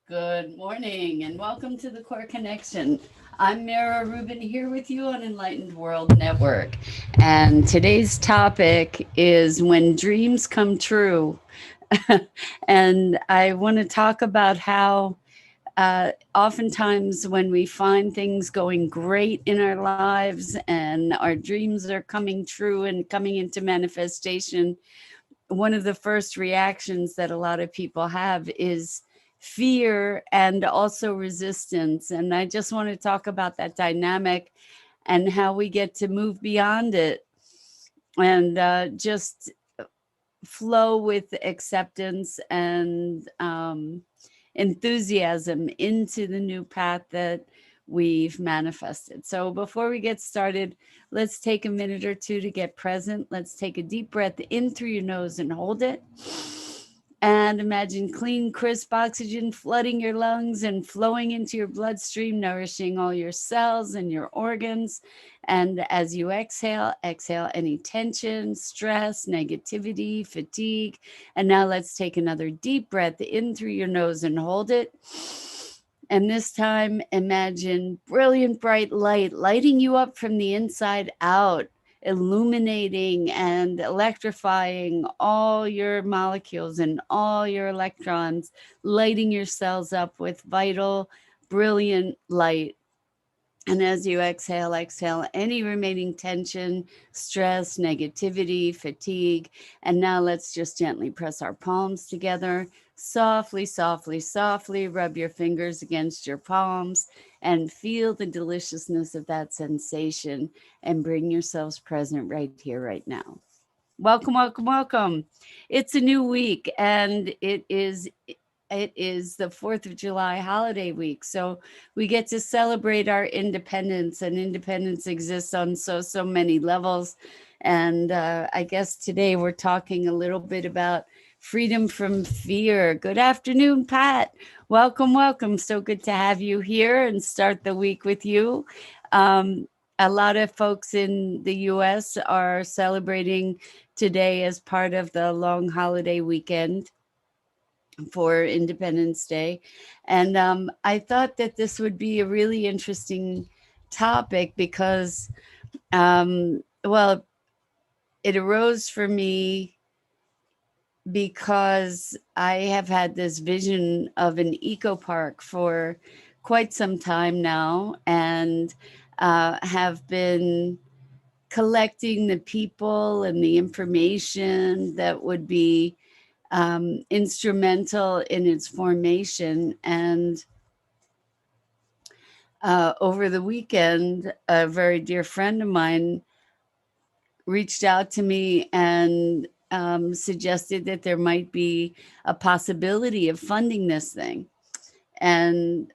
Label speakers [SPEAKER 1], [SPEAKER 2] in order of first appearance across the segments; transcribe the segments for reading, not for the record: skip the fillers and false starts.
[SPEAKER 1] Good morning and welcome to the Core Connection. I'm Mira Rubin here with you on Enlightened World Network. And today's topic is when dreams come true. And I want to talk about how oftentimes when we find things going great in our lives and our dreams are coming true and coming into manifestation, one of the first reactions that a lot of people have is fear and also resistance. And I just want to talk about that dynamic and how we get to move beyond it and just flow with acceptance and enthusiasm into the new path that we've manifested. So before we get started, let's take a minute or two to get present. Let's take a deep breath in through your nose and hold it. And imagine clean, crisp oxygen flooding your lungs and flowing into your bloodstream, nourishing all your cells and your organs. And as you exhale, exhale any tension, stress, negativity, fatigue. And now let's take another deep breath in through your nose and hold it. And this time, imagine brilliant, bright light lighting you up from the inside out, illuminating and electrifying all your molecules and all your electrons, lighting your cells up with vital, brilliant light. And as you exhale, exhale any remaining tension, stress, negativity, fatigue. And now let's just gently press our palms together. Softly, softly, softly rub your fingers against your palms and feel the deliciousness of that sensation and bring yourselves present right here, right now. Welcome, welcome, welcome. It's a new week and it is the 4th of July holiday week. So we get to celebrate our independence, and independence exists on so many levels. And I guess today we're talking a little bit about freedom from fear. Good afternoon, Pat. Welcome, welcome. So good to have you here and start the week with you. Um, a lot of folks in the US are celebrating today as part of the long holiday weekend for Independence Day. And I thought that this would be a really interesting topic because, well, it arose for me because I have had this vision of an eco park for quite some time now and have been collecting the people and the information that would be instrumental in its formation. And over the weekend, a very dear friend of mine reached out to me and suggested that there might be a possibility of funding this thing. And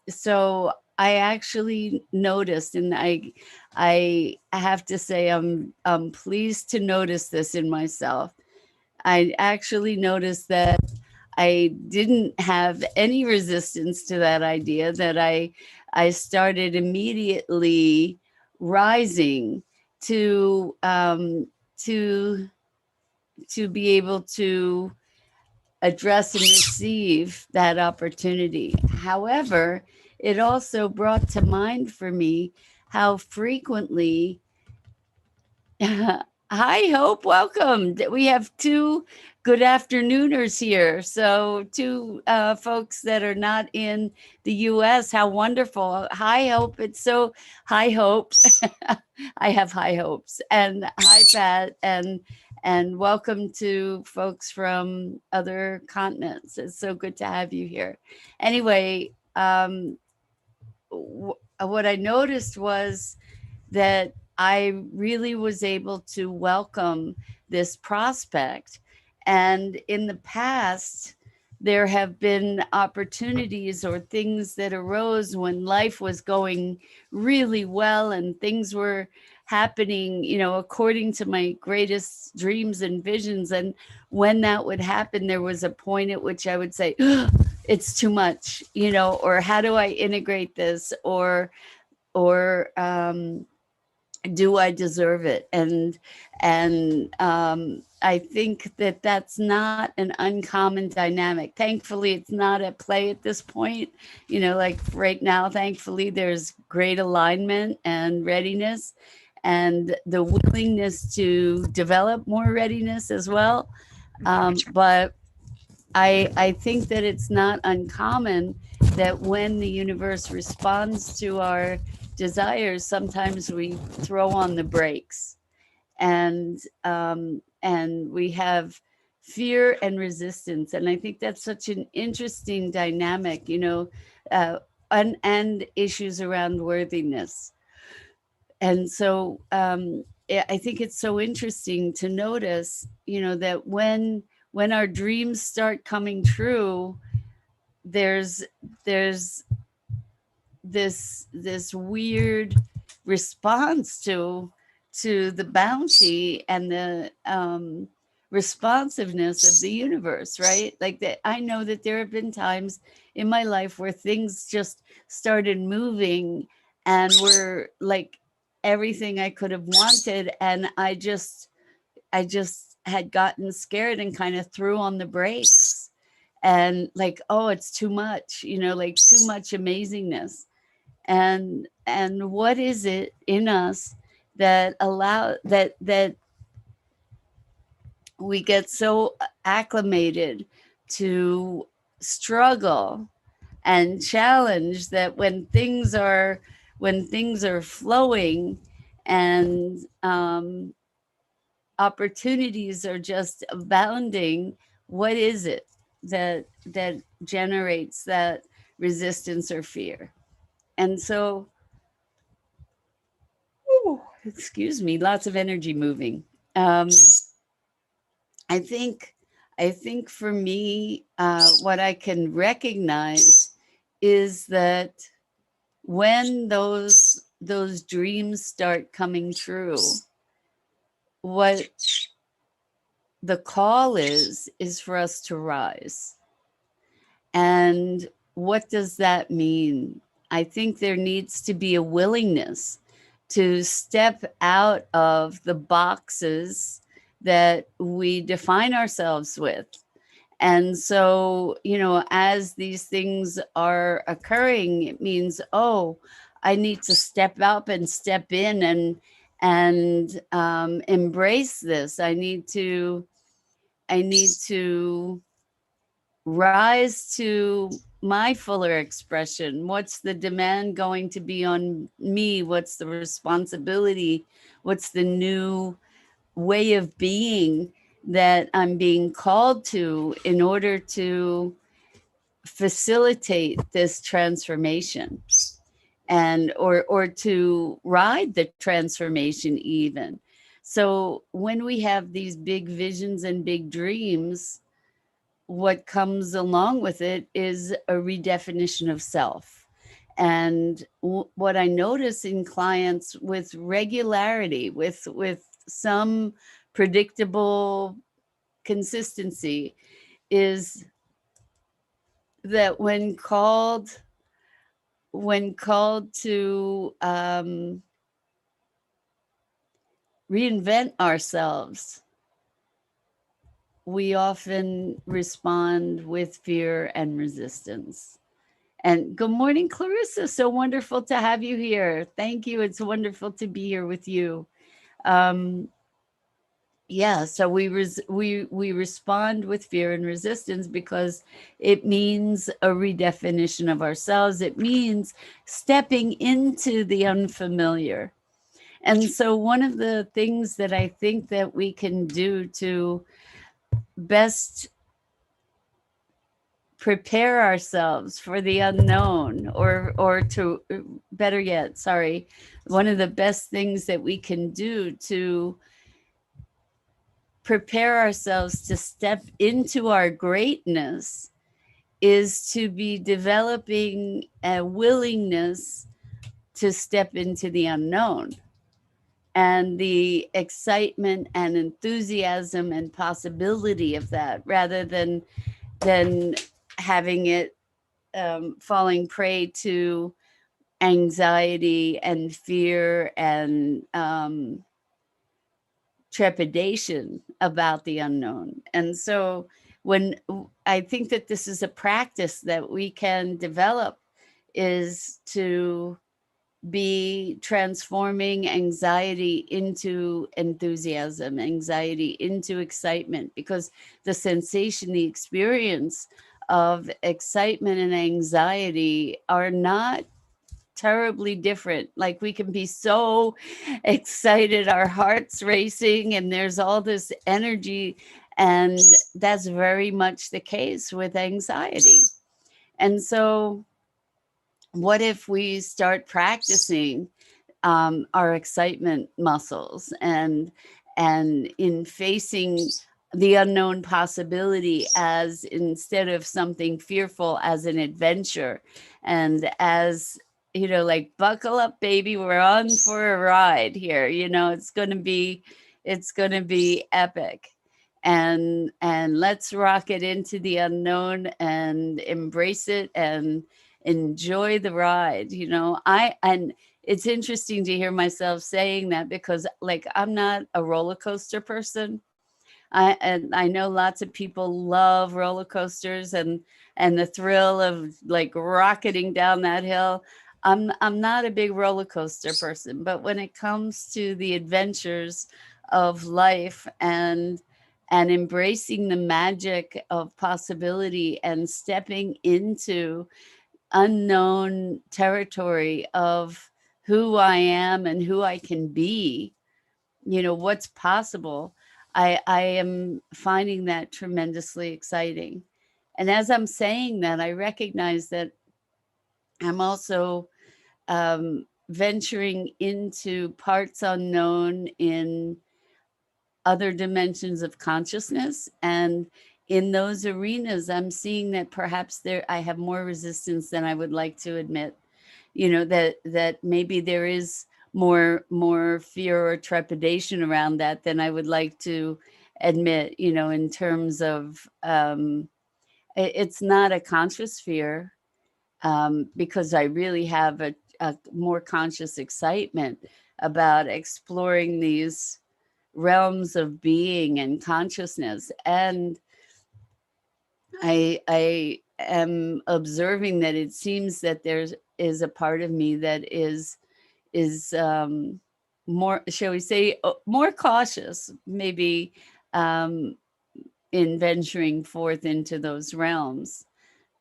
[SPEAKER 1] so I actually noticed, and I have to say I'm pleased to notice this in myself. I actually noticed that I didn't have any resistance to that idea, that I started immediately rising to to be able to address and receive that opportunity. However, it also brought to mind for me how frequently Hi, Hope. Welcome. We have two good afternooners here. So, two folks that are not in the US. How wonderful. Hi, Hope. It's so high hopes. I have high hopes. And hi, Pat. And welcome to folks from other continents. It's so good to have you here. Anyway, what I noticed was that I really was able to welcome this prospect. And in the past, there have been opportunities or things that arose when life was going really well and things were happening, according to my greatest dreams and visions. And when that would happen, there was a point at which I would say, it's too much, or how do I integrate this? Or do I deserve it? And I think that that's not an uncommon dynamic. Thankfully, it's not at play at this point. Like right now, thankfully, there's great alignment and readiness and the willingness to develop more readiness as well. But I think that it's not uncommon that when the universe responds to our desires, sometimes we throw on the brakes, and we have fear and resistance. And I think that's such an interesting dynamic, uh, and issues around worthiness. And so I think it's so interesting to notice, that when our dreams start coming true, there's there's this weird response to the bounty and the responsiveness of the universe, right? Like that, I know that there have been times in my life where things just started moving and were like everything I could have wanted, and I just had gotten scared and kind of threw on the brakes, and like, oh, it's too much, like too much amazingness. And what is it in us that we get so acclimated to struggle and challenge, that when things are flowing and opportunities are just abounding, what is it that generates that resistance or fear? And so, ooh, excuse me, lots of energy moving. Um, I think, for me, what I can recognize is that when those dreams start coming true, what the call is for us to rise. And what does that mean? I think there needs to be a willingness to step out of the boxes that we define ourselves with. And so, as these things are occurring, it means, oh, I need to step up and step in and embrace this. I need to rise to my fuller expression. What's the demand going to be on me? What's the responsibility? What's the new way of being that I'm being called to in order to facilitate this transformation, and or to ride the transformation even? So when we have these big visions and big dreams, what comes along with it is a redefinition of self. And what I notice in clients with regularity, with some predictable consistency, is that when called to reinvent ourselves, we often respond with fear and resistance. And good morning, Clarissa. So wonderful to have you here. Thank you. It's wonderful to be here with you. Um, yeah, so we respond with fear and resistance because it means a redefinition of ourselves. It means stepping into the unfamiliar. And so one of the things that I think that we can do to best prepare ourselves for the unknown, or to, better yet, sorry, one of the best things that we can do to prepare ourselves to step into our greatness is to be developing a willingness to step into the unknown, and the excitement and enthusiasm and possibility of that, rather than having it falling prey to anxiety and fear and trepidation about the unknown. And so when I think that this is a practice that we can develop, is to be transforming anxiety into enthusiasm, anxiety into excitement, because the sensation, the experience of excitement and anxiety are not terribly different. Like, we can be so excited, our hearts racing, and there's all this energy. And that's very much the case with anxiety. And so, what if we start practicing our excitement muscles, and in facing the unknown possibility, as instead of something fearful, as an adventure, and as, like, buckle up, baby, we're on for a ride here. It's going to be epic. And let's rock it into the unknown and embrace it and enjoy the ride. And it's interesting to hear myself saying that, because, like, I'm not a roller coaster person. And I know lots of people love roller coasters, and the thrill of, like, rocketing down that hill. I'm not a big roller coaster person, but when it comes to the adventures of life, and embracing the magic of possibility, and stepping into unknown territory of who I am and who I can be, what's possible, I am finding that tremendously exciting. And as I'm saying that, I recognize that I'm also venturing into parts unknown in other dimensions of consciousness. And in those arenas, I'm seeing that perhaps I have more resistance than I would like to admit. That maybe there is more fear or trepidation around that than I would like to admit. In terms of, it's not a conscious fear, because I really have a more conscious excitement about exploring these realms of being and consciousness. And I am observing that it seems that is a part of me that is more, shall we say, more cautious, maybe, um, in venturing forth into those realms,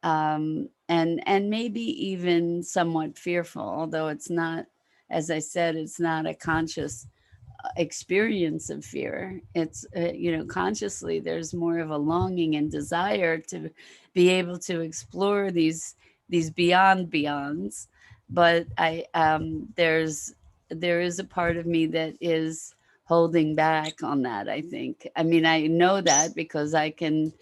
[SPEAKER 1] and maybe even somewhat fearful, although it's not, as I said, it's not a conscious experience of fear. It's, consciously, there's more of a longing and desire to be able to explore these beyonds. But there is a part of me that is holding back on that. I think, I mean, I know that because I can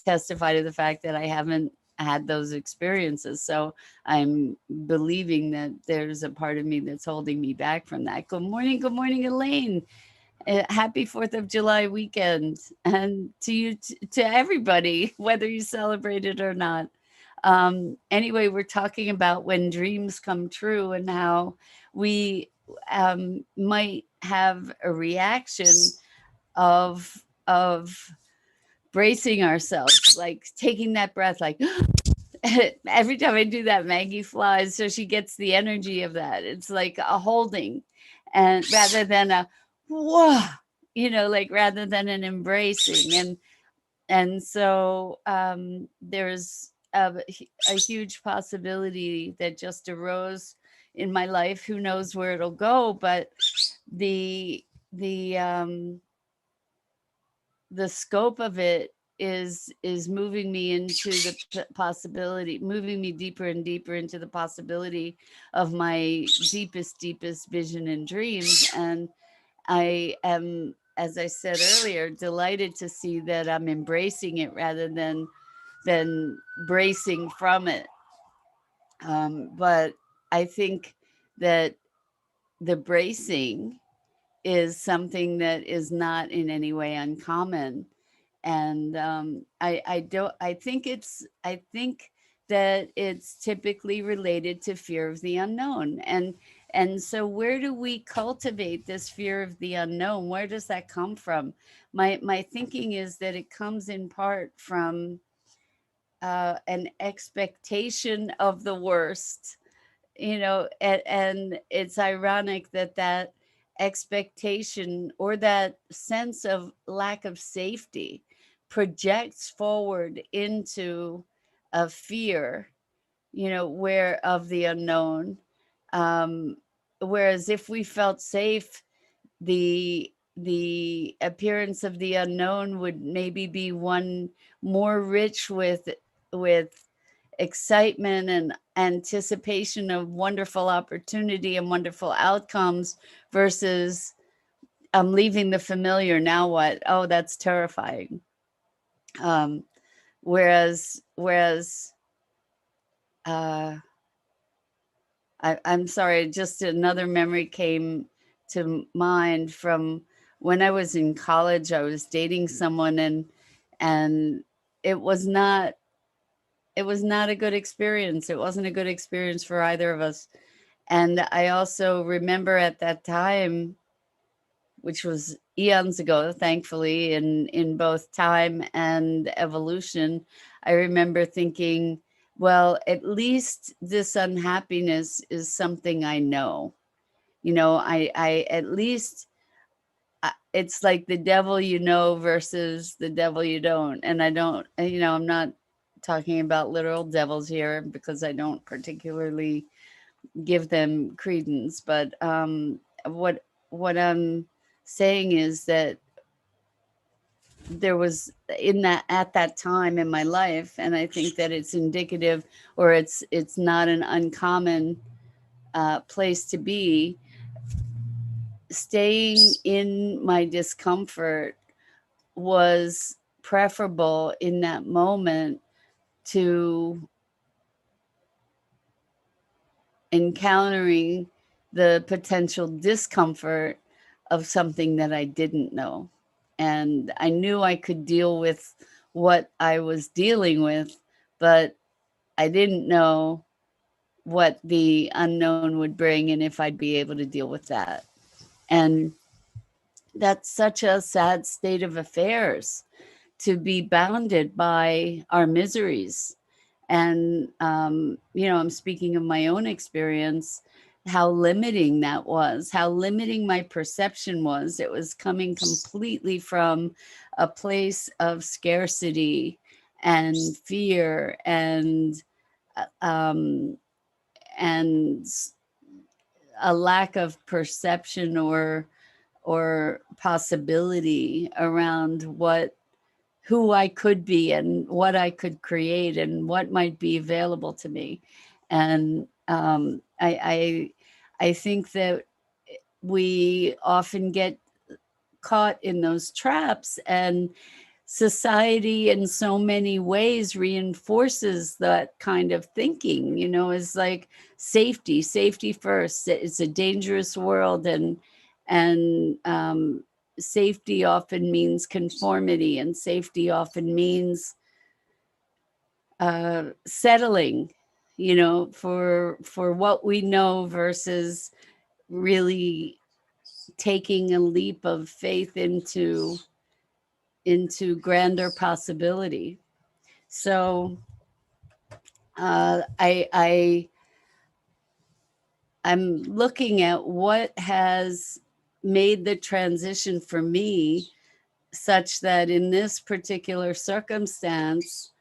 [SPEAKER 1] testify to the fact that I haven't had those experiences. So I'm believing that there's a part of me that's holding me back from that. Good morning, Elaine. Happy 4th of July weekend. And to you, to everybody, whether you celebrate it or not. Anyway, we're talking about when dreams come true, and how we might have a reaction of bracing ourselves, like taking that breath, like, every time I do that, Maggie flies. So she gets the energy of that. It's like a holding, and rather than a whoa, like, rather than an embracing. And so, there's a huge possibility that just arose in my life. Who knows where it'll go? But the the scope of it is moving me into the possibility, moving me deeper and deeper into the possibility of my deepest vision and dreams. And I am, as I said earlier, delighted to see that I'm embracing it rather than bracing from it. But I think that the bracing is something that is not in any way uncommon. And I don't, I think that it's typically related to fear of the unknown. And And so where do we cultivate this fear of the unknown? Where does that come from? My thinking is that it comes in part from an expectation of the worst, and it's ironic that that expectation or that sense of lack of safety projects forward into a fear, where of the unknown. um, Whereas if we felt safe, the appearance of the unknown would maybe be one more rich with excitement and anticipation of wonderful opportunity and wonderful outcomes, versus I'm leaving the familiar, now what? Oh, that's terrifying. um whereas uh I'm sorry, just another memory came to mind from when I was in college. I was dating someone, and it was not it was not a good experience. It wasn't a good experience for either of us. And I also remember at that time, which was eons ago, thankfully, in both time and evolution, I remember thinking, well, at least this unhappiness is something I know. I at least, it's like the devil you know versus the devil you don't. And I don't, I'm not talking about literal devils here because I don't particularly give them credence. But what I'm saying is that there was, in that, at that time in my life, and I think that it's indicative, or it's not an uncommon place to be, staying in my discomfort was preferable in that moment to encountering the potential discomfort of something that I didn't know. And I knew I could deal with what I was dealing with, but I didn't know what the unknown would bring and if I'd be able to deal with that. And that's such a sad state of affairs, to be bounded by our miseries. And, I'm speaking of my own experience, how limiting that was, how limiting my perception was. It was coming completely from a place of scarcity and fear um, and a lack of perception or possibility around who I could be and what I could create and what might be available to me. And I think that we often get caught in those traps, and society in so many ways reinforces that kind of thinking. Is like safety first. It's a dangerous world, and safety often means conformity, and safety often means settling, for what we know, versus really taking a leap of faith into grander possibility. So I'm looking at what has made the transition for me such that in this particular circumstance,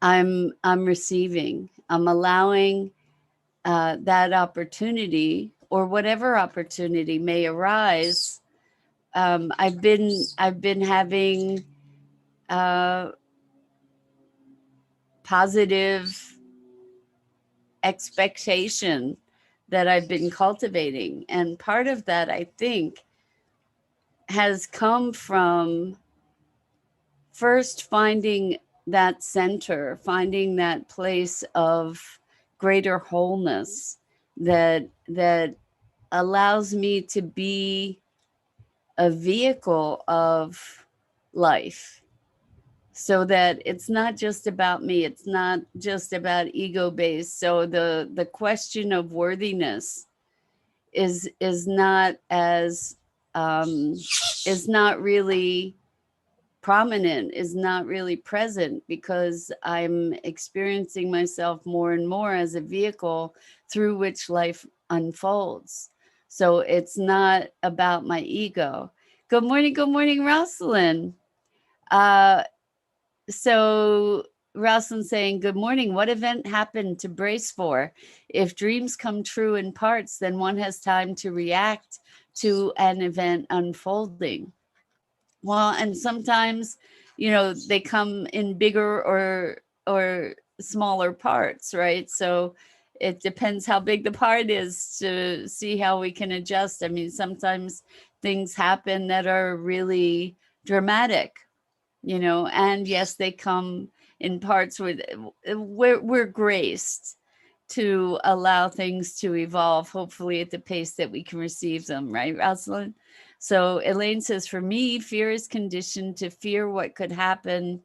[SPEAKER 1] I'm receiving, I'm allowing that opportunity, or whatever opportunity may arise. I've been having uh, positive expectation that I've been cultivating. And part of that, I think, has come from first finding that center, finding that place of greater wholeness that allows me to be a vehicle of life, so that it's not just about me, it's not just about ego based. So the question of worthiness is not as is not really prominent, is not really present, because I'm experiencing myself more and more as a vehicle through which life unfolds. So it's not about my ego. Good morning, Rosalind. Uh, so Rosalind saying, good morning. What event happened to brace for? If dreams come true in parts, then one has time to react to an event unfolding. Well, and sometimes, they come in bigger or smaller parts, right? So it depends how big the part is to see how we can adjust. I mean, sometimes things happen that are really dramatic, and yes, they come in parts where we're graced to allow things to evolve, hopefully at the pace that we can receive them, right, Rosalind? So Elaine says, for me, fear is conditioned to fear what could happen.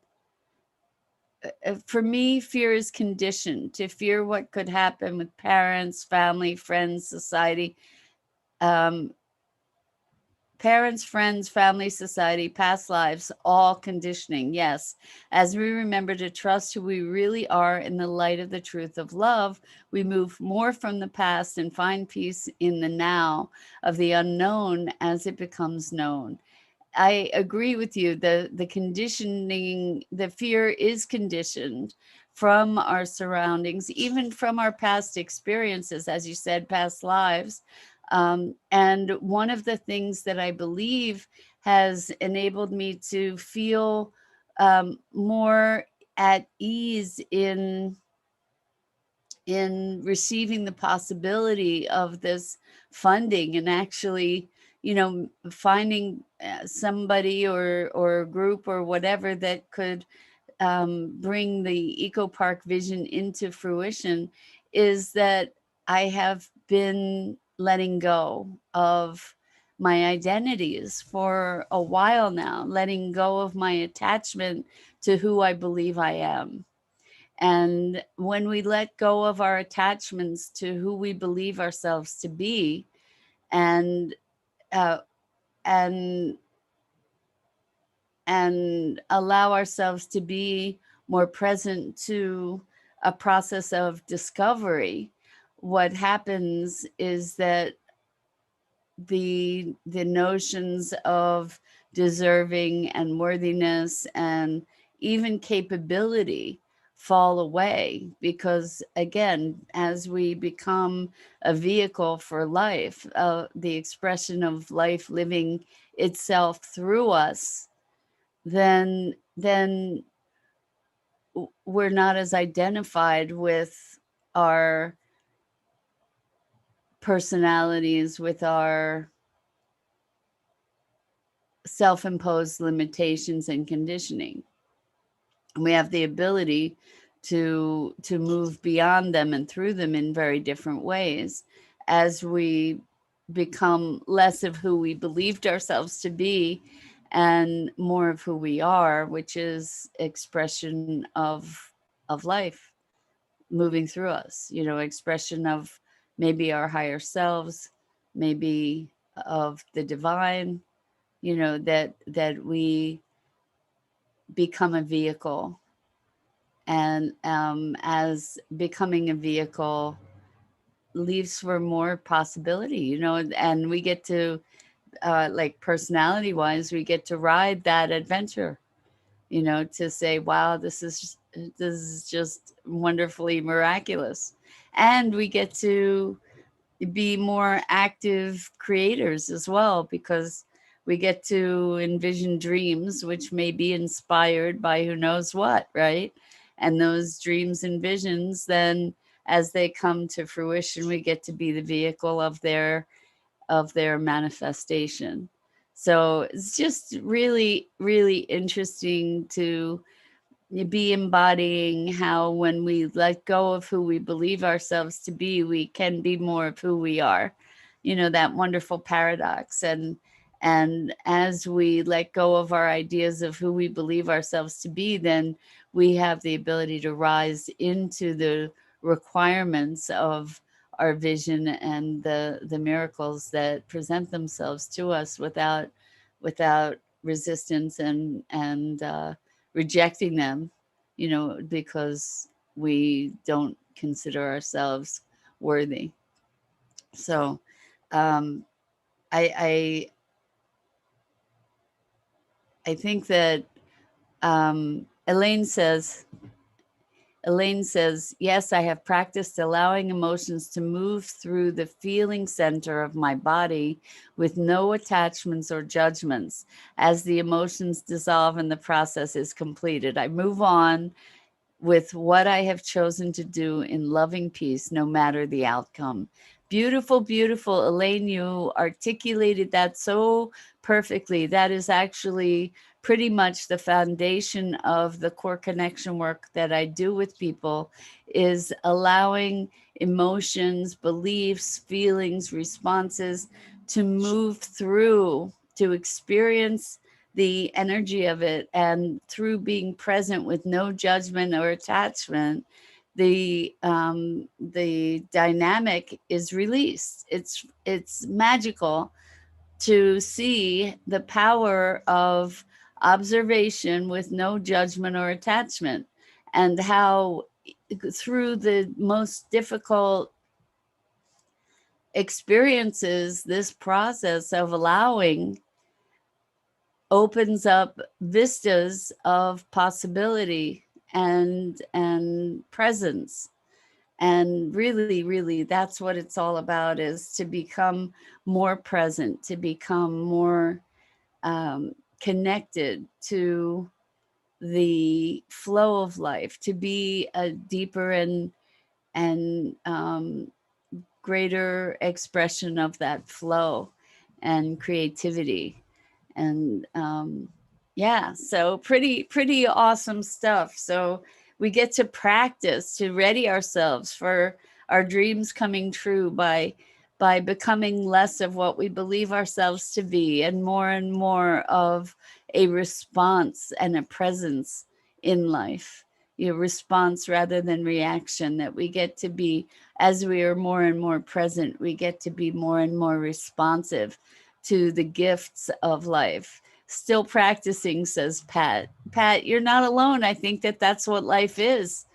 [SPEAKER 1] For me, fear is conditioned to fear what could happen with parents, family, friends, society. Um, Parents, friends, family, society, past lives, all conditioning. Yes. As we remember to trust who we really are in the light of the truth of love, we move more from the past and find peace in the now of the unknown as it becomes known. I agree with you. The conditioning, the fear is conditioned from our surroundings, even from our past experiences, as you said, past lives. And one of the things that I believe has enabled me to feel more at ease in receiving the possibility of this funding, and actually, finding somebody or a group or whatever that could bring the eco park vision into fruition, is that I have been letting go of my identities for a while now, letting go of my attachment to who I believe I am. And when we let go of our attachments to who we believe ourselves to be, and uh, and and allow ourselves to be more present to a process of discovery, what happens is that the notions of deserving and worthiness and even capability fall away, because again, as we become a vehicle for life, the expression of life living itself through us, then we're not as identified with our personalities, with our self-imposed limitations and conditioning. We have the ability to move beyond them and through them in very different ways as we become less of who we believed ourselves to be and more of who we are, which is expression of life moving through us, expression of maybe our higher selves, maybe of the divine, that we become a vehicle. And as becoming a vehicle leaves for more possibility, and we get to, like personality wise, we get to ride that adventure, to say, wow, this is just wonderfully miraculous. And we get to be more active creators as well, because we get to envision dreams which may be inspired by who knows what, right? And those dreams and visions, then as they come to fruition, we get to be the vehicle of their manifestation. So it's just really, really interesting to be embodying how, when we let go of who we believe ourselves to be, we can be more of who we are. That wonderful paradox. And as we let go of our ideas of who we believe ourselves to be, then we have the ability to rise into the requirements of our vision and the miracles that present themselves to us without resistance and rejecting them, you know, because we don't consider ourselves worthy. So um, I, I think that Elaine says, yes, I have practiced allowing emotions to move through the feeling center of my body with no attachments or judgments. As the emotions dissolve and the process is completed, I move on with what I have chosen to do in loving peace, no matter the outcome. Beautiful, beautiful. Elaine, you articulated that so perfectly. That is actually pretty much the foundation of the core connection work that I do with people, is allowing emotions, beliefs, feelings, responses to move through, to experience the energy of it, and through being present with no judgment or attachment, the dynamic is released. It's magical to see the power of observation with no judgment or attachment, and how through the most difficult experiences, this process of allowing opens up vistas of possibility and presence. And really, really, that's what it's all about, is to become more present, to become more connected to the flow of life, to be a deeper and greater expression of that flow and creativity. And yeah, so pretty awesome stuff. So we get to practice to ready ourselves for our dreams coming true by becoming less of what we believe ourselves to be, and more of a response and a presence in life. You know, response rather than reaction. That we get to be, as we are more and more present, we get to be more and more responsive to the gifts of life. Still practicing, says Pat. Pat, you're not alone. I think that that's what life is.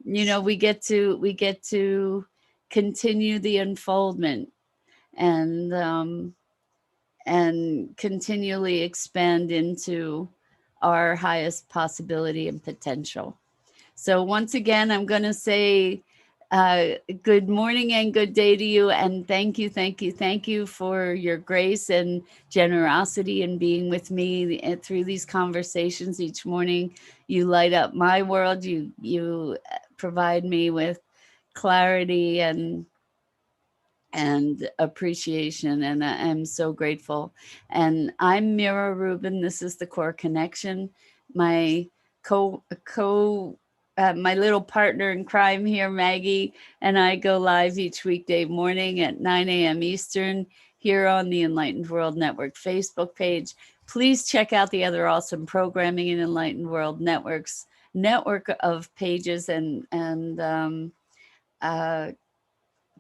[SPEAKER 1] You know, we get to continue the unfoldment, and and continually expand into our highest possibility and potential. So once again, I'm going to say good morning and good day to you. And thank you, thank you, thank you for your grace and generosity in being with me through these conversations each morning. You light up my world. You provide me with clarity and appreciation, and I'm so grateful. And I'm Mira Rubin. This is the Core Connection. My my little partner in crime here, Maggie, and I go live each weekday morning at 9 a.m. Eastern here on the Enlightened World Network Facebook page. Please check out the other awesome programming in Enlightened World Network's network of pages and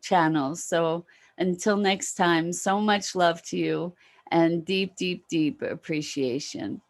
[SPEAKER 1] channels. So until next time, so much love to you and deep, deep, deep appreciation.